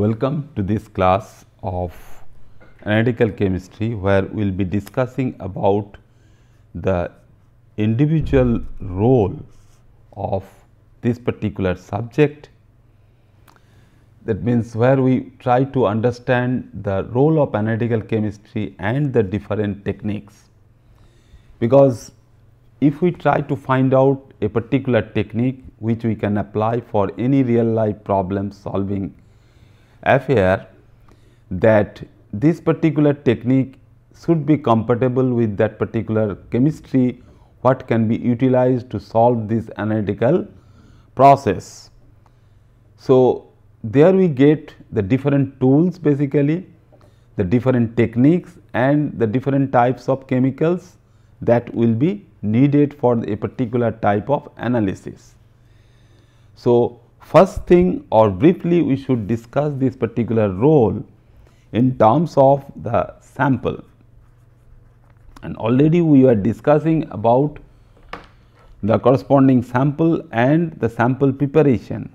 Welcome to this class of analytical chemistry, where we will be discussing about the individual role of this particular subject. That means where we try to understand the role of analytical chemistry and the different techniques, because if we try to find out a particular technique which we can apply for any real life problem solving affair, that this particular technique should be compatible with that particular chemistry what can be utilized to solve this analytical process. So, there we get the different tools, basically the different techniques and the different types of chemicals that will be needed for a particular type of analysis. So, first thing or briefly we should discuss this particular role in terms of the sample, and already we are discussing about the corresponding sample and the sample preparation.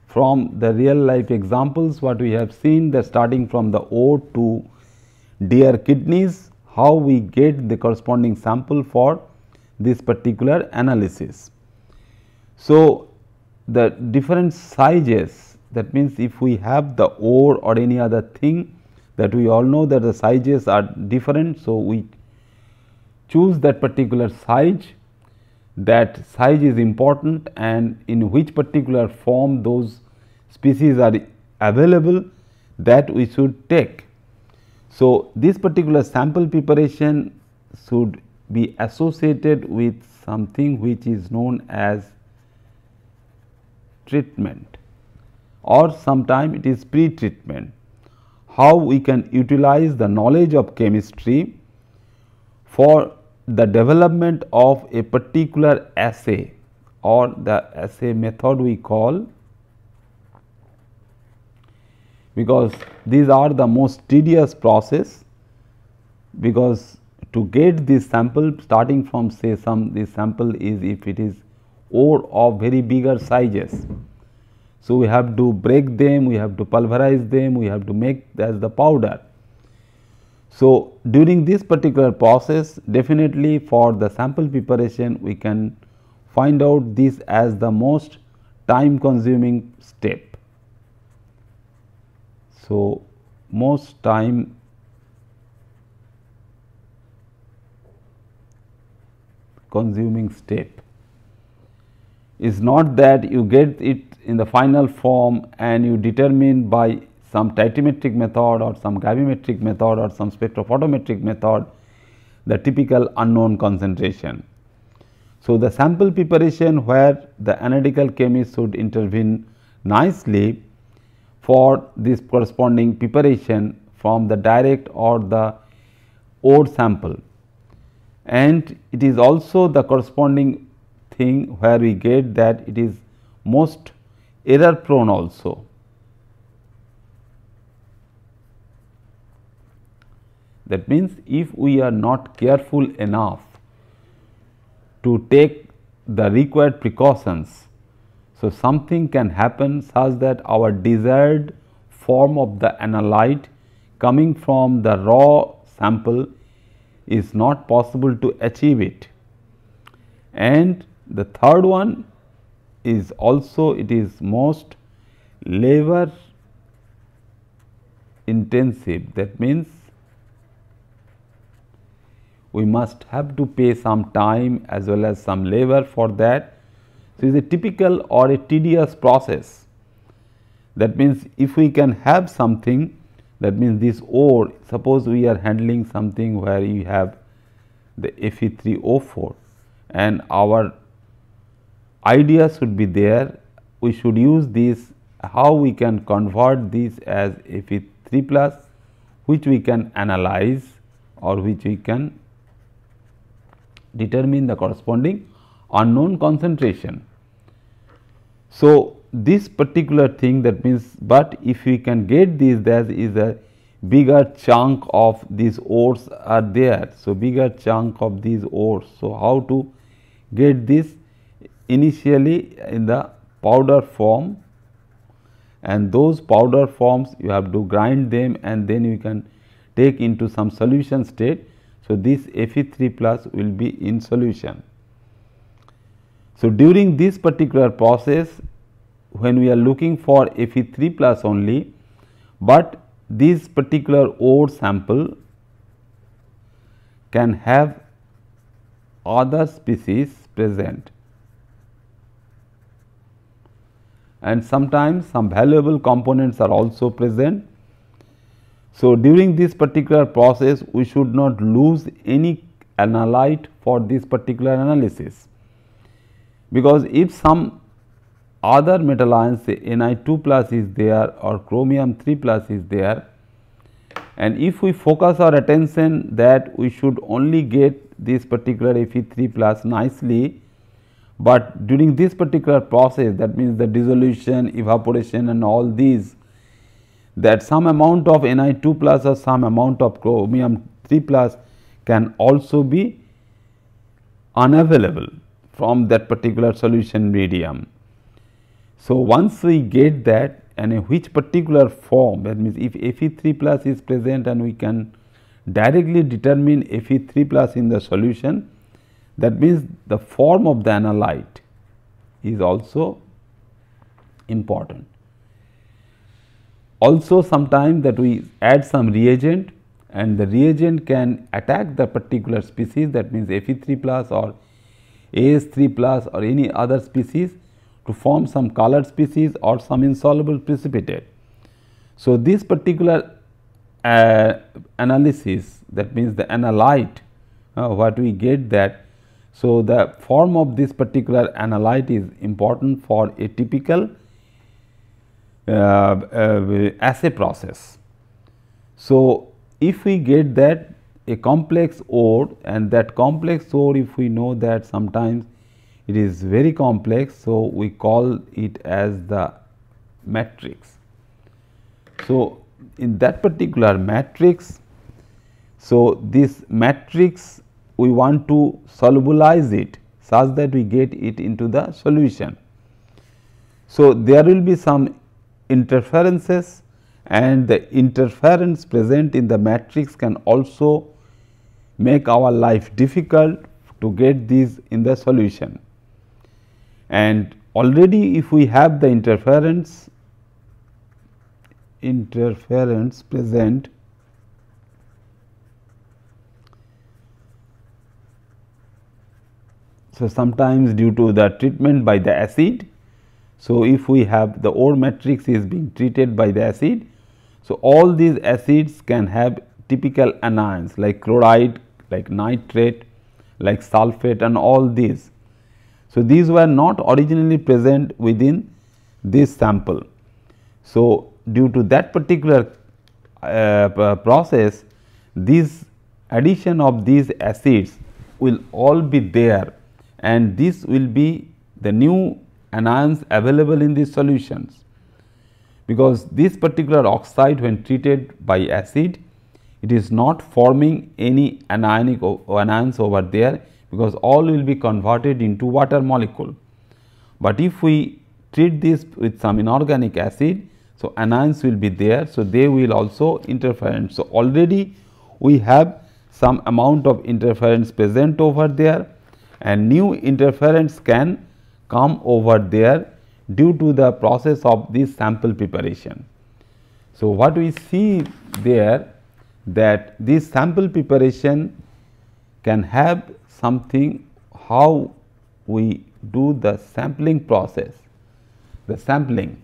From the real life examples what we have seen, that starting from the ore to deer kidneys, how we get the corresponding sample for this particular analysis. So, the different sizes, that means if we have the ore or any other thing, that we all know that the sizes are different. So, we choose that particular size, that size is important, and in which particular form those species are available, that we should take. So, this particular sample preparation should be associated with something which is known as treatment, or sometime it is pre-treatment. How we can utilize the knowledge of chemistry for the development of a particular assay, or the assay method we call, because these are the most tedious process, because to get this sample starting from say this sample is, if it is ore of very bigger sizes. So, we have to break them, we have to pulverize them, we have to make as the powder. So, during this particular process, definitely for the sample preparation we can find out this as the most time consuming step. So, most time consuming step is not that you get it in the final form and you determine by some titanometric method or some gravimetric method or some spectrophotometric method the typical unknown concentration. So, the sample preparation where the analytical chemist should intervene nicely for this corresponding preparation from the direct or the ore sample, and it is also the corresponding thing where we get that it is most error prone also. That means, if we are not careful enough to take the required precautions, so something can happen such that our desired form of the analyte coming from the raw sample is not possible to achieve it. And the third one is also, it is most labor intensive. That means, we must have to pay some time as well as some labor for that. So, it is a typical or a tedious process. That means, if we can have something, that means this ore, suppose we are handling something where you have the Fe3O4 and our idea should be there, we should use this, how we can convert this as Fe3 plus, which we can analyze or which we can determine the corresponding unknown concentration. So, this particular thing, that means, but if we can get this, there is a bigger chunk of these ores are there. So, bigger chunk of these ores. So, how to get this initially in the powder form and those powder forms you have to grind them and then you can take into some solution state. So, this Fe3 plus will be in solution. So, during this particular process, when we are looking for Fe3 plus only, but this particular ore sample can have other species present, and sometimes some valuable components are also present. So, during this particular process we should not lose any analyte for this particular analysis, because if some other metal ions, say Ni2 plus is there or chromium 3 plus is there, and if we focus our attention that we should only get this particular Fe3 plus nicely, but during this particular process, that means the dissolution, evaporation and all these, that some amount of Ni2 plus or some amount of chromium 3 plus can also be unavailable from that particular solution medium. So, once we get that and in which particular form, that means if Fe3 plus is present and we can directly determine Fe3 plus in the solution, that means the form of the analyte is also important. Also, sometimes that we add some reagent and the reagent can attack the particular species, that means Fe3 plus or AS3 plus or any other species, to form some colored species or some insoluble precipitate. So, this particular analysis, that means the analyte, what we get that. So, the form of this particular analyte is important for a typical assay process. So, if we get that a complex ore, and that complex ore, if we know that sometimes it is very complex, so we call it as the matrix. So, in that particular matrix, so this matrix we want to solubilize it such that we get it into the solution. So, there will be some interferences, and the interference present in the matrix can also make our life difficult to get these in the solution. And already if we have the interference present, so sometimes due to the treatment by the acid. So, if we have the ore matrix is being treated by the acid, so all these acids can have typical anions like chloride, like nitrate, like sulphate and all these. So, these were not originally present within this sample. So, due to that particular process, this addition of these acids will all be there, and this will be the new anions available in these solutions, because this particular oxide when treated by acid, it is not forming any anions over there, because all will be converted into water molecule. But if we treat this with some inorganic acid, so anions will be there, so they will also interference. So, already we have some amount of interference present over there, and new interference can come over there due to the process of this sample preparation. So, what we see there, that this sample preparation can have something how we do the sampling process, the sampling.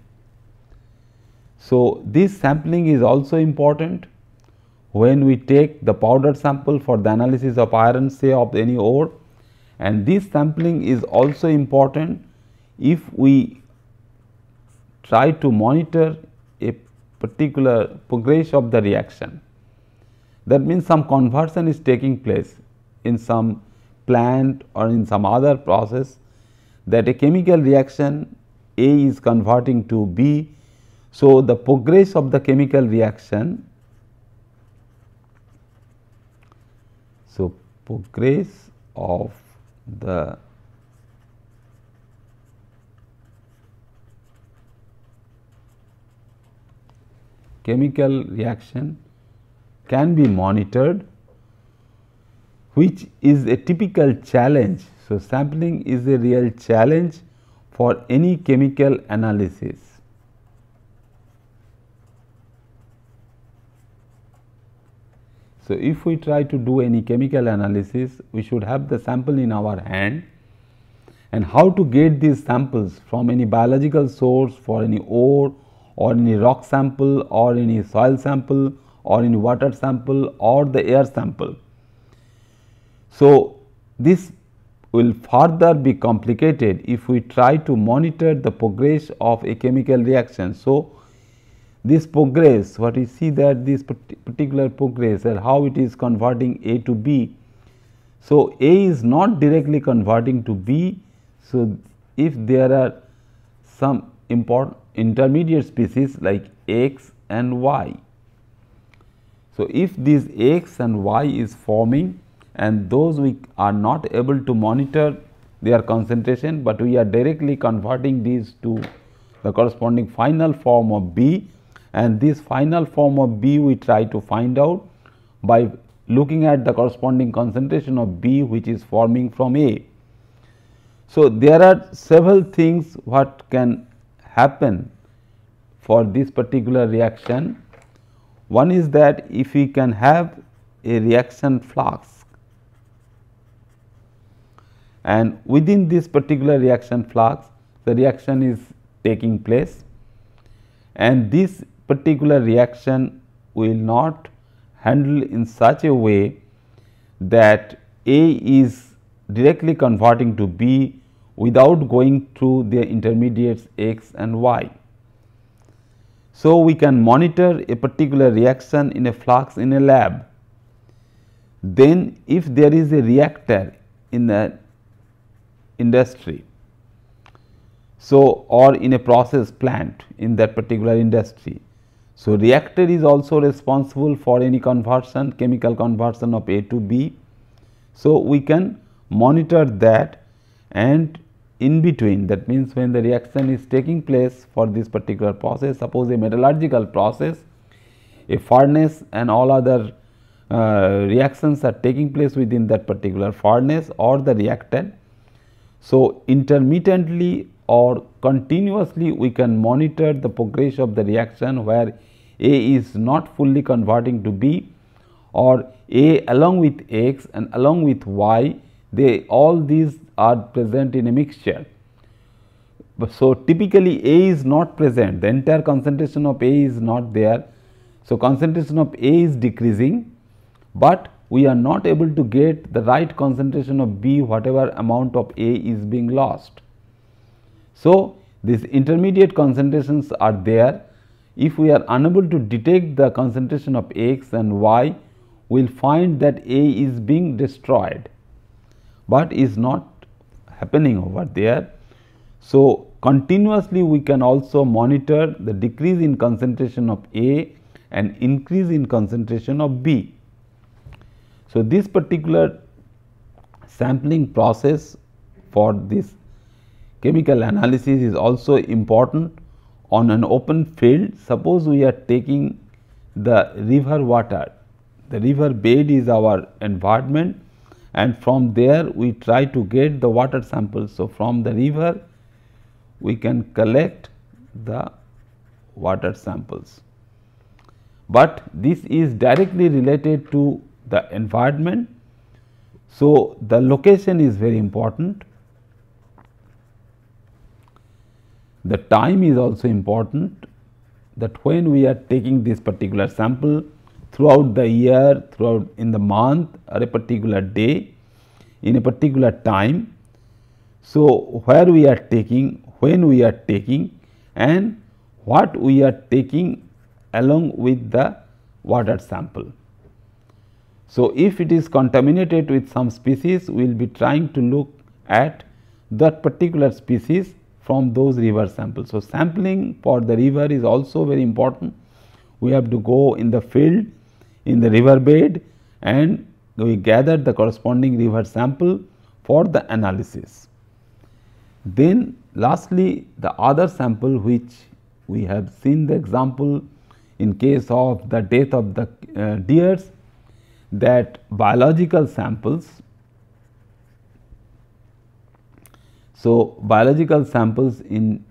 So, this sampling is also important when we take the powder sample for the analysis of iron, say of any ore, and this sampling is also important if we try to monitor a particular progress of the reaction. That means some conversion is taking place in some plant or in some other process, that a chemical reaction A is converting to B. So, the progress of the chemical reaction, so progress of the chemical reaction can be monitored, which is a typical challenge. So, sampling is a real challenge for any chemical analysis. So, if we try to do any chemical analysis, we should have the sample in our hand, and how to get these samples from any biological source for any ore or any rock sample or any soil sample or any water sample or the air sample. So, this will further be complicated if we try to monitor the progress of a chemical reaction. So, this progress, what we see that this particular progress and how it is converting A to B. So, A is not directly converting to B. So, if there are some important intermediate species like X and Y. So, if this X and Y is forming and those we are not able to monitor their concentration, but we are directly converting these to the corresponding final form of B, and this final form of B we try to find out by looking at the corresponding concentration of B which is forming from A. So, there are several things what can happen for this particular reaction. One is that if we can have a reaction flux, and within this particular reaction flux the reaction is taking place, and this particular reaction will not handle in such a way that A is directly converting to B without going through the intermediates X and Y. So, we can monitor a particular reaction in a flux in a lab. Then if there is a reactor in the industry, so or in a process plant in that particular industry. So, reactor is also responsible for any conversion, chemical conversion of A to B. So, we can monitor that, and in between, that means when the reaction is taking place for this particular process, suppose a metallurgical process, a furnace and all other reactions are taking place within that particular furnace or the reactor. So, intermittently or continuously we can monitor the progress of the reaction where A is not fully converting to B, or A along with X and along with Y, they all these are present in a mixture. So, typically A is not present, the entire concentration of A is not there. So, concentration of A is decreasing, but we are not able to get the right concentration of B, whatever amount of A is being lost. So, these intermediate concentrations are there. If we are unable to detect the concentration of X and Y, we will find that A is being destroyed, but is not happening over there. So, continuously we can also monitor the decrease in concentration of A and increase in concentration of B. So, this particular sampling process for this chemical analysis is also important on an open field. Suppose we are taking the river water, the river bed is our environment, and from there we try to get the water samples. So, from the river we can collect the water samples, but this is directly related to the environment. So, the location is very important. The time is also important, that when we are taking this particular sample throughout the year, throughout in the month or a particular day, in a particular time. So, where we are taking, when we are taking, and what we are taking along with the water sample. So, if it is contaminated with some species, we will be trying to look at that particular species from those river samples. So, sampling for the river is also very important. We have to go in the field, in the river bed, and we gather the corresponding river sample for the analysis. Then lastly, the other sample which we have seen the example in case of the death of the deers, that biological samples, so biological samples in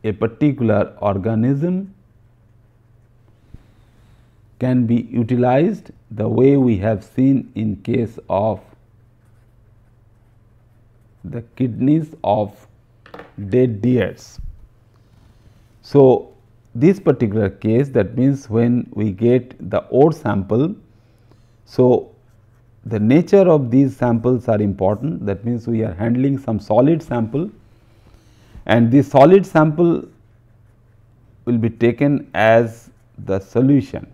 a particular organism can be utilized the way we have seen in case of the kidneys of dead deers. So, this particular case, that means when we get the ore sample, so the nature of these samples are important, that means we are handling some solid sample, and this solid sample will be taken as the solution.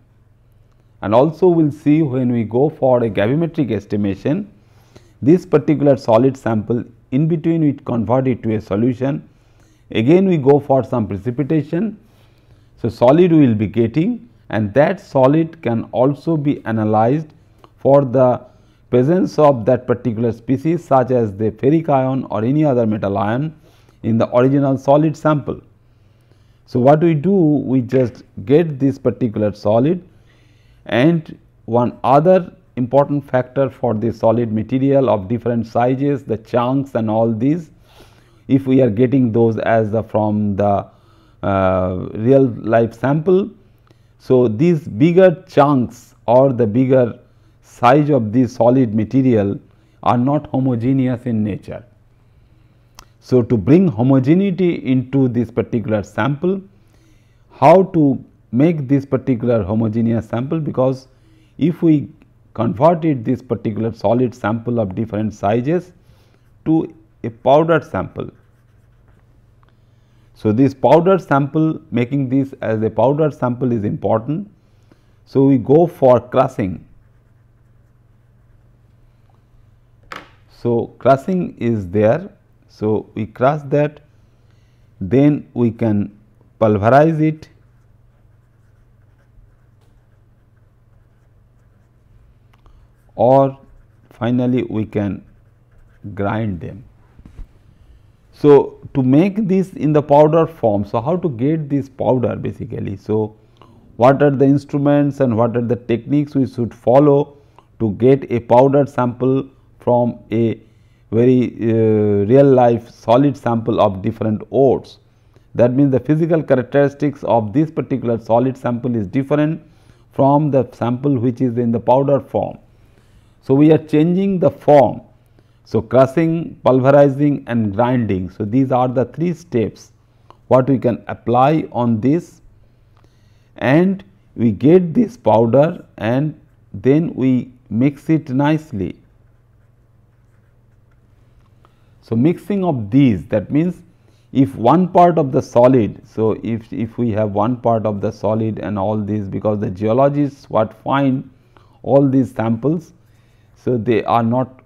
And also we will see when we go for a gravimetric estimation, this particular solid sample, in between we convert it to a solution, again we go for some precipitation. So, solid we will be getting, and that solid can also be analyzed for the presence of that particular species, such as the ferric ion or any other metal ion in the original solid sample. So, what we do, we just get this particular solid, and one other important factor for the solid material of different sizes, the chunks and all these, if we are getting those as from the real life sample. So, these bigger chunks or the bigger size of this solid material are not homogeneous in nature. So, to bring homogeneity into this particular sample, how to make this particular homogeneous sample, because if we converted this particular solid sample of different sizes to a powdered sample. So, this powdered sample, making this as a powdered sample is important. So, we go for crushing. So, crushing is there. So, we crush that, then we can pulverize it, or finally we can grind them. So, to make this in the powder form, so how to get this powder basically? So, what are the instruments and what are the techniques we should follow to get a powdered sample from a very real life solid sample of different ores? That means, the physical characteristics of this particular solid sample is different from the sample which is in the powder form. So, we are changing the form. So, crushing, pulverizing and grinding. So, these are the three steps what we can apply on this, and we get this powder and then we mix it nicely. So, mixing of these, that means, if one part of the solid, so if we have one part of the solid and all these, because the geologists what find all these samples, so they are not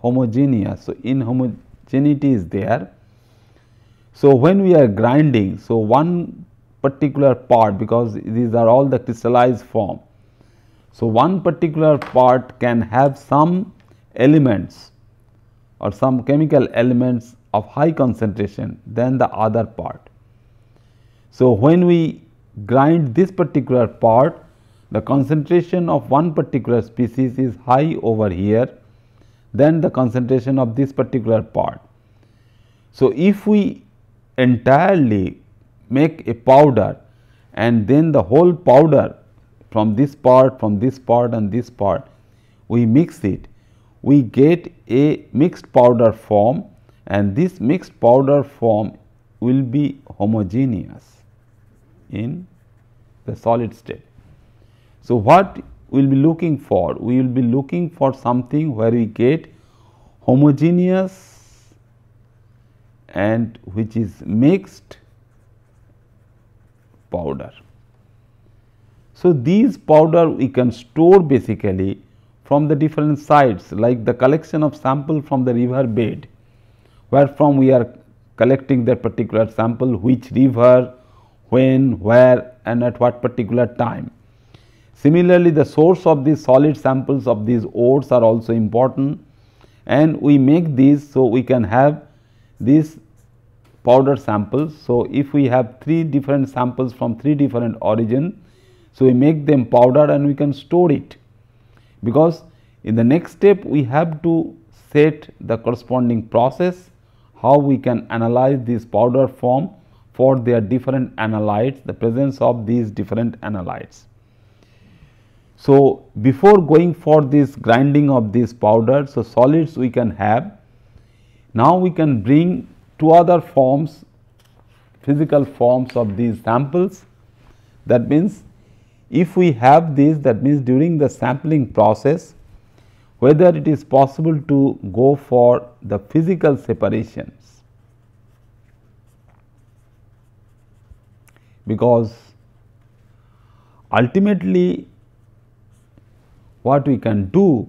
homogeneous. So, inhomogeneity is there. So, when we are grinding, so one particular part, because these are all the crystallized form. So, one particular part can have some elements or some chemical elements of high concentration than the other part. So, when we grind this particular part, the concentration of one particular species is high over here than the concentration of this particular part. So, if we entirely make a powder and then the whole powder from this part and this part, we mix it, we get a mixed powder form, and this mixed powder form will be homogeneous in the solid state. So, what we will be looking for? We will be looking for something where we get homogeneous and which is mixed powder. So, these powder we can store basically from the different sites, like the collection of sample from the river bed, where from we are collecting that particular sample, which river, when, where and at what particular time. Similarly, the source of these solid samples of these ores are also important, and we make these, so we can have this powder samples. So, if we have 3 different samples from 3 different origin, so we make them powder and we can store it, because in the next step we have to set the corresponding process how we can analyze this powder form for their different analytes, the presence of these different analytes. So, before going for this grinding of this powder, so solids we can have. Now, we can bring 2 other forms, physical forms of these samples. That means, if we have this, that means during the sampling process, whether it is possible to go for the physical separations, because ultimately what we can do,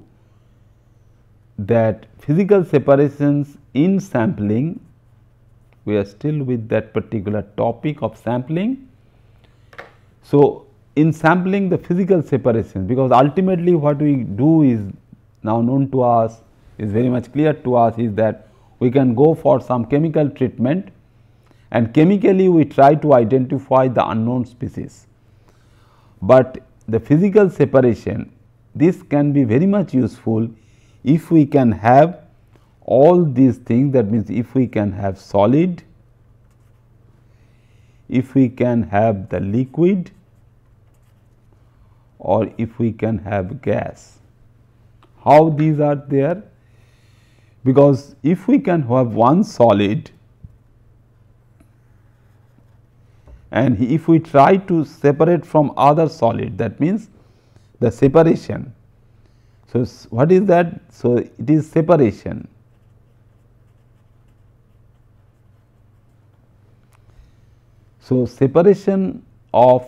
that physical separations in sampling, we are still with that particular topic of sampling. So, in sampling the physical separations, because ultimately what we do is now known to us, is very much clear to us, is that we can go for some chemical treatment and chemically we try to identify the unknown species. But the physical separation, this can be very much useful if we can have all these things. That means, if we can have solid, if we can have the liquid, or if we can have gas. How these are there? Because if we can have one solid and if we try to separate from other solid, that means the separation. So, what is that? So, it is separation. So, separation of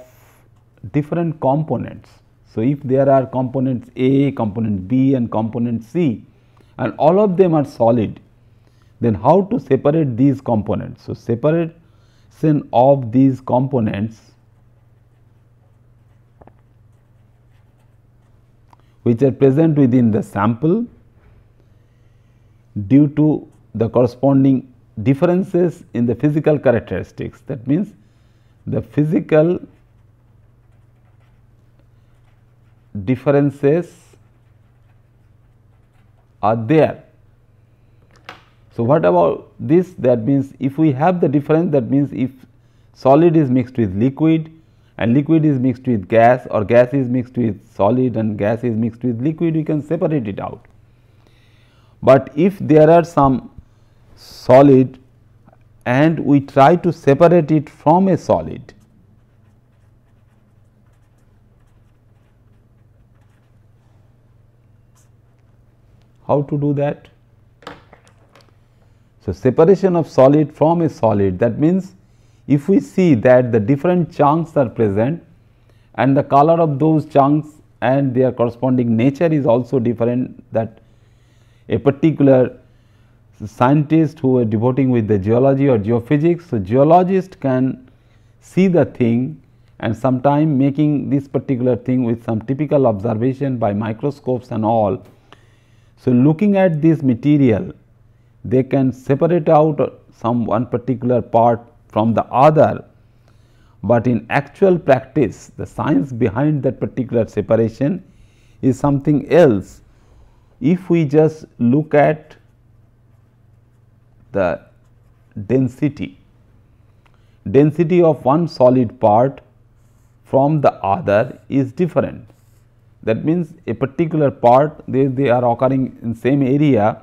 different components. So, if there are components A, component B and component C and all of them are solid, then how to separate these components? So, separation of these components which are present within the sample due to the corresponding differences in the physical characteristics. That means, the physical differences are there. So, what about this? That means, if we have the difference, that means, if solid is mixed with liquid and liquid is mixed with gas, or gas is mixed with solid and gas is mixed with liquid, we can separate it out. But if there are some solid and we try to separate it from a solid, how to do that? So, separation of solid from a solid, that means, if we see that the different chunks are present and the color of those chunks and their corresponding nature is also different, that a particular scientist who are devoting with the geology or geophysics, so geologist can see the thing and sometime making this particular thing with some typical observation by microscopes and all. So, looking at this material, they can separate out some one particular part from the other, but in actual practice the science behind that particular separation is something else. If we just look at the density of one solid part from the other is different. That means, a particular part they are occurring in same area,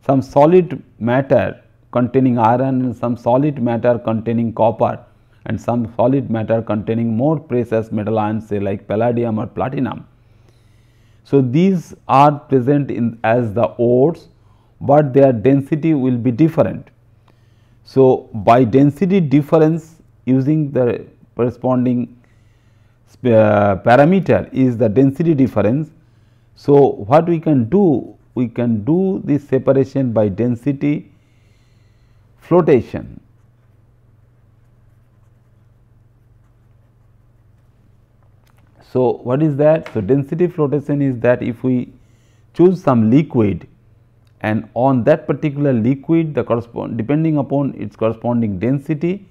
some solid matter containing iron and some solid matter containing copper and some solid matter containing more precious metal ions, say like palladium or platinum. So, these are present in as the ores, but their density will be different. So, by density difference, using the corresponding parameter is the density difference. So, what we can do? We can do this separation by density flotation. So, what is that? So, density flotation is that if we choose some liquid and on that particular liquid, the depending upon its corresponding density,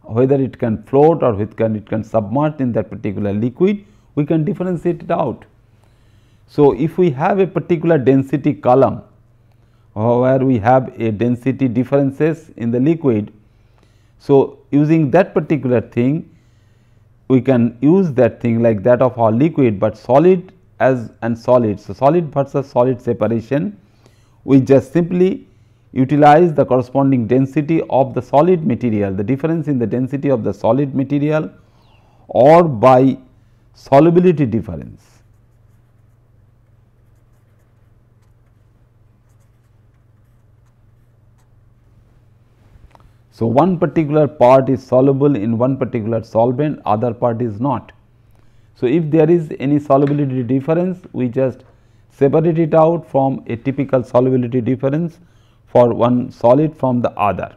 whether it can float or it can submerge in that particular liquid, we can differentiate it out. So, if we have a particular density column where we have a density differences in the liquid, so using that particular thing, we can use that thing like that of our liquid, but solid as and solid. So, solid versus solid separation, we just simply utilize the corresponding density of the solid material, the difference in the density of the solid material, or by solubility difference. So, one particular part is soluble in one particular solvent, other part is not. So, if there is any solubility difference, we just separate it out from a typical solubility difference for one solid from the other.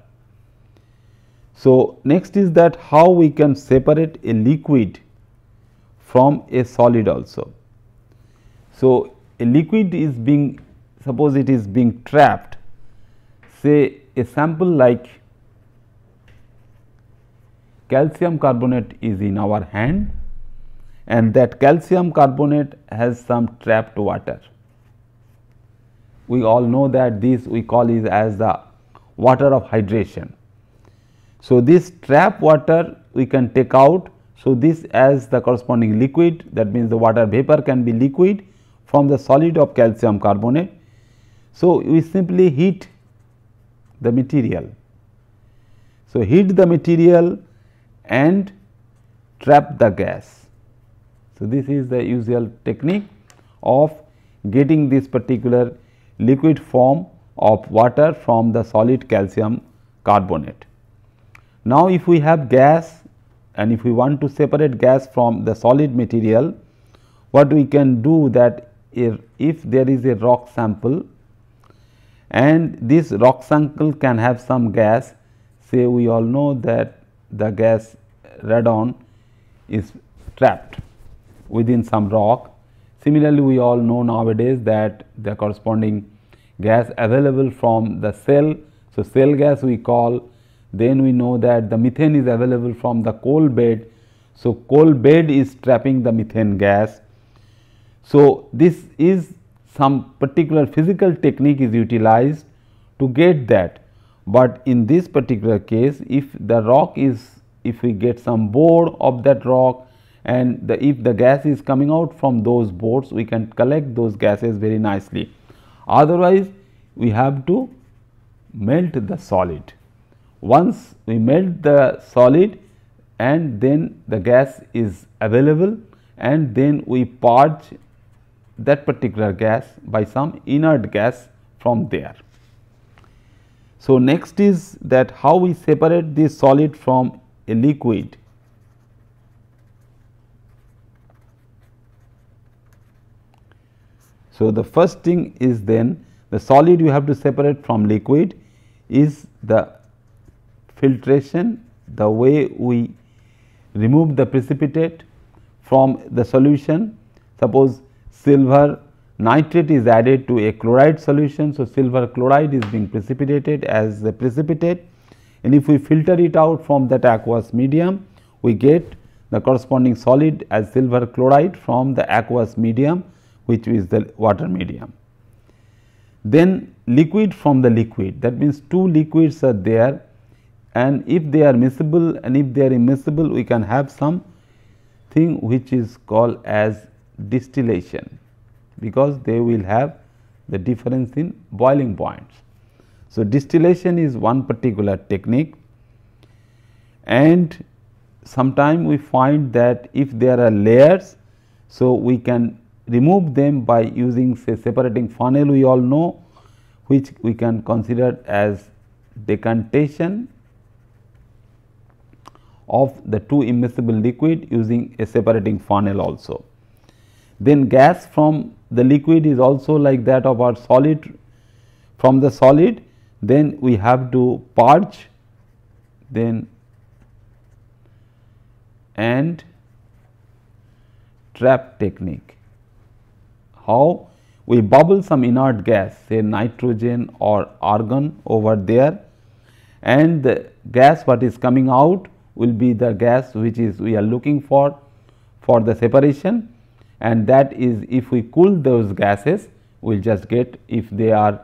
So, next is that how we can separate a liquid from a solid also. So, a liquid is being, suppose it is being trapped, say a sample like calcium carbonate is in our hand, and that calcium carbonate has some trapped water. We all know that this we call is as the water of hydration. So, this trapped water we can take out. So, this as the corresponding liquid, that means the water vapor can be liquid from the solid of calcium carbonate. So, we simply heat the material. So, heat the material and trap the gas. So, this is the usual technique of getting this particular liquid form of water from the solid calcium carbonate. Now, if we have gas and if we want to separate gas from the solid material, what we can do that if there is a rock sample and this rock sample can have some gas, say we all know that the gas radon is trapped within some rock. Similarly, we all know nowadays that the corresponding gas available from the cell. So, cell gas we call, then we know that the methane is available from the coal bed. So, coal bed is trapping the methane gas. So, this is some particular physical technique is utilized to get that, but in this particular case if the rock is, if we get some bore of that rock and if the gas is coming out from those bores, we can collect those gases very nicely. Otherwise, we have to melt the solid. Once we melt the solid and then the gas is available, and then we purge that particular gas by some inert gas from there. So, next is that how we separate this solid from a liquid. So, the first thing is then the solid you have to separate from liquid is the filtration, the way we remove the precipitate from the solution. Suppose silver nitrate is added to a chloride solution. So, silver chloride is being precipitated as the precipitate, and if we filter it out from that aqueous medium, we get the corresponding solid as silver chloride from the aqueous medium, which is the water medium. Then liquid from the liquid, that means two liquids are there, and if they are miscible and if they are immiscible, we can have some thing which is called as distillation, because they will have the difference in boiling points. So, distillation is one particular technique, and sometime we find that if there are layers, so we can remove them by using say separating funnel we all know, which we can consider as decantation of the two immiscible liquid using a separating funnel also. Then gas from the liquid is also like that of our solid from the solid, then we have to purge then and trap technique. How we bubble some inert gas, say nitrogen or argon over there, and the gas what is coming out will be the gas which is we are looking for the separation, and that is if we cool those gases we will just get, if they are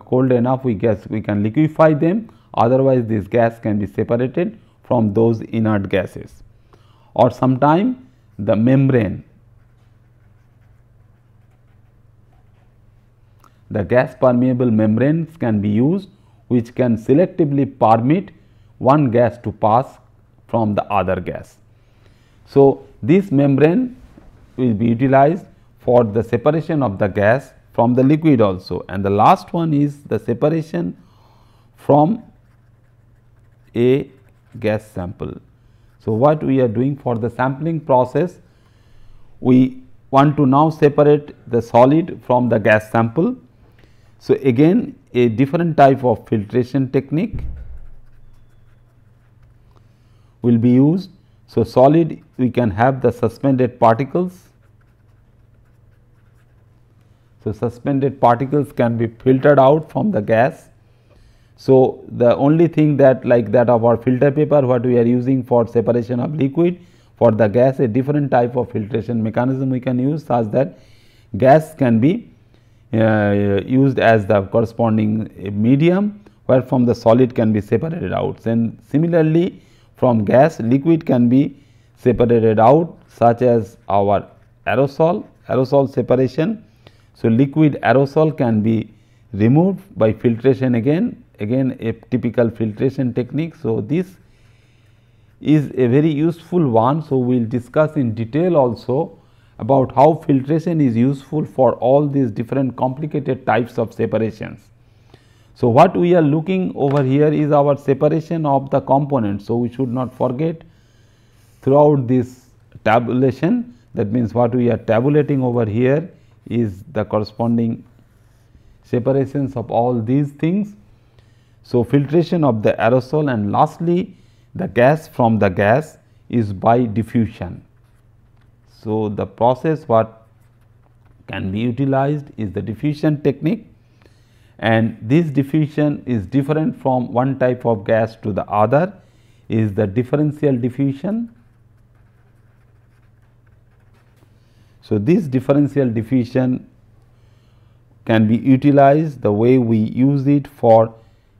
cold enough we can liquefy them, otherwise this gas can be separated from those inert gases. Or sometime the membrane, the gas permeable membranes can be used which can selectively permit one gas to pass from the other gas. So, this membrane will be utilized for the separation of the gas from the liquid also, and the last one is the separation from a gas sample. So, what we are doing for the sampling process, we want to now separate the solid from the gas sample. So, again a different type of filtration technique will be used. So, solid we can have the suspended particles. So, suspended particles can be filtered out from the gas. So, the only thing that like that of our filter paper what we are using for separation of liquid, for the gas a different type of filtration mechanism we can use, such that gas can be used as the corresponding medium, where from the solid can be separated out. Then similarly, from gas liquid can be separated out, such as our aerosol separation. So, liquid aerosol can be removed by filtration, again a typical filtration technique. So, this is a very useful one. So, we will discuss in detail also about how filtration is useful for all these different complicated types of separations. So, what we are looking over here is our separation of the components. So, we should not forget throughout this tabulation, that means what we are tabulating over here is the corresponding separations of all these things. So, filtration of the aerosol, and lastly the gas from the gas is by diffusion. So, the process what can be utilized is the diffusion technique, and this diffusion is different from one type of gas to the other, is the differential diffusion. So, this differential diffusion can be utilized the way we use it for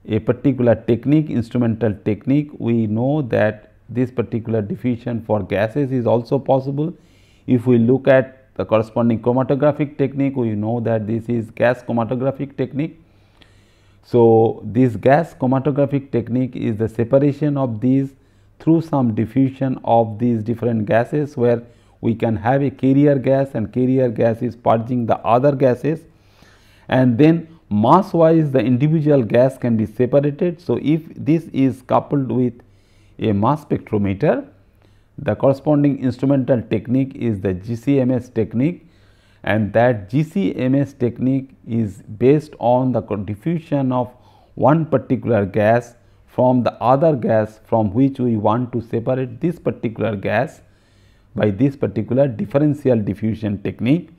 a particular technique, instrumental technique. We know that this particular diffusion for gases is also possible. If we look at the corresponding chromatographic technique, we know that this is gas chromatographic technique. So, this gas chromatographic technique is the separation of these through some diffusion of these different gases, where we can have a carrier gas, and carrier gas is purging the other gases, and then mass wise the individual gas can be separated. So, if this is coupled with a mass spectrometer, the corresponding instrumental technique is the GCMS technique, and that GCMS technique is based on the diffusion of one particular gas from the other gas from which we want to separate this particular gas by this particular differential diffusion technique.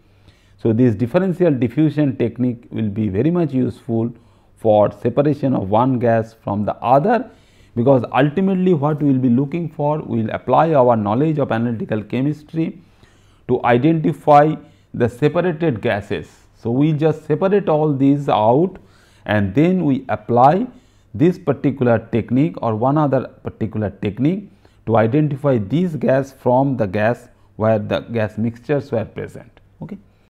So, this differential diffusion technique will be very much useful for separation of one gas from the other, because ultimately what we will be looking for, we will apply our knowledge of analytical chemistry to identify the separated gases. So, we just separate all these out, and then we apply this particular technique or one other particular technique to identify these gas from the gas where the gas mixtures were present. Okay.